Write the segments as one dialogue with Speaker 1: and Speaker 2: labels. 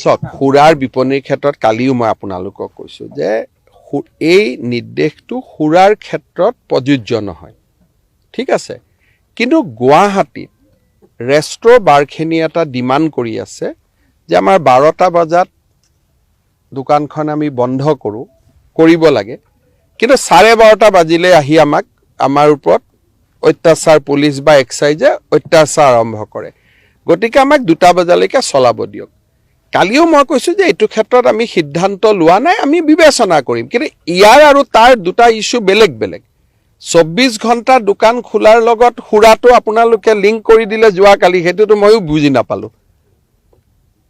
Speaker 1: চাওক সুৰাৰ বিপণীৰ ক্ষেত্ৰত কালিও মই আপোনালোকক কৈছোঁ যে এই নিৰ্দেশটো সুৰাৰ ক্ষেত্ৰত প্ৰযোজ্য নহয়, ঠিক আছে। কিন্তু গুৱাহাটীত ৰেষ্ট্ৰ' বাৰখিনি এটা ডিমাণ্ড কৰি আছে যে আমাৰ 12টা বজাত দোকানখন আমি বন্ধ কৰিব লাগে, কিন্তু 12:30 বাজিলে আহি আমাৰ ওপৰত অত্যাচাৰ পুলিচ বা এক্সাইজে অত্যাচাৰ আৰম্ভ কৰে। গতিকে আমাক 2টা বজালৈকে চলাব দিয়ক। কালিও মই কৈছোঁ যে এইটো ক্ষেত্ৰত আমি সিদ্ধান্ত লোৱা নাই, আমি বিবেচনা কৰিম। কিন্তু ইয়াৰ আৰু তাৰ দুটা ইস্যু বেলেগ বেলেগ। 24 ঘণ্টা দোকান খোলাৰ লগত সুৰাটো আপোনালোকে লিংক কৰি দিলে যোৱাকালি, সেইটোতো ময়ো বুজি নাপালোঁ।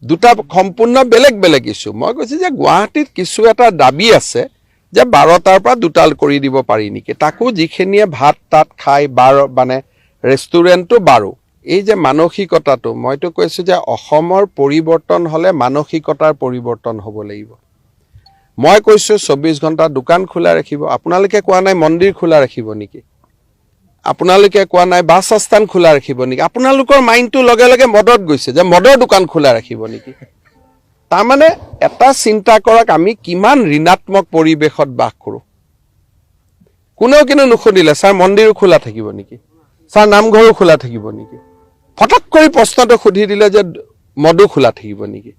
Speaker 1: দুটা সম্পূৰ্ণ বেলেগ বেলেগ ইস্যু। মই কৈছোঁ যে গুৱাহাটীত কিছু এটা দাবী আছে যে 12টাৰ পৰা 2টা কৰি দিব পাৰি নেকি, তাকো যিখিনিয়ে ভাত তাত খাই মানে ৰেষ্টুৰেণ্টটো 12। এই যে মানসিকতাটো, মইতো কৈছোঁ যে অসমৰ পৰিৱৰ্তন হ'লে মানসিকতাৰ পৰিৱৰ্তন হ'ব লাগিব। মই কৈছোঁ 24 ঘণ্টা দোকান খোলা ৰাখিব, আপোনালোকে কোৱা নাই মন্দিৰ খোলা ৰাখিব নেকি, আপোনালোকে কোৱা নাই বাছ আস্থান খোলা ৰাখিব নেকি। আপোনালোকৰ মাইণ্ডটো লগে লগে মদত গৈছে যে মদৰ দোকান খোলা ৰাখিব নেকি। তাৰমানে এটা চিন্তা কৰক, আমি কিমান ঋণাত্মক পৰিৱেশত বাস কৰোঁ। কোনেও কিন্তু নুসুধিলে ছাৰ মন্দিৰো খোলা থাকিব নেকি, ছাৰ নামঘৰো খোলা থাকিব নেকি। ফটক কৰি প্ৰশ্নটো সুধি দিলে যে মদো খোলা থাকিব নেকি।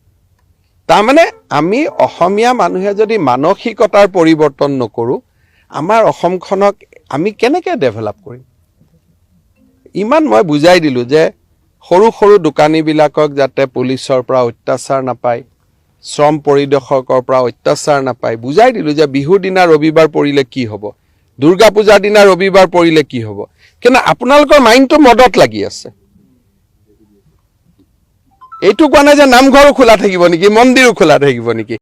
Speaker 1: তাৰমানে আমি অসমীয়া মানুহে যদি মানসিকতাৰ পৰিৱৰ্তন নকৰোঁ, আমাৰ অসমখনক আমি কেনেকৈ ডেভেলপ কৰিম। ইমান মই বুজাই দিলোঁ যে সৰু সৰু দোকানীবিলাকক যাতে পুলিচৰ পৰা অত্যাচাৰ নাপায়, শ্ৰম পৰিদৰ্শকৰ পৰা অত্যাচাৰ নাপায়, বুজাই দিলোঁ যে বিহুৰ দিনা ৰবিবাৰ পৰিলে কি হ'ব, দুৰ্গা পূজাৰ দিনা ৰবিবাৰ পৰিলে কি হ'ব। কিন্তু আপোনালোকৰ মাইণ্ডটো মদত লাগি আছে। এইটো কোৱা নাই যে নামঘৰো খোলা থাকিব নেকি, মন্দিৰো খোলা থাকিব নেকি।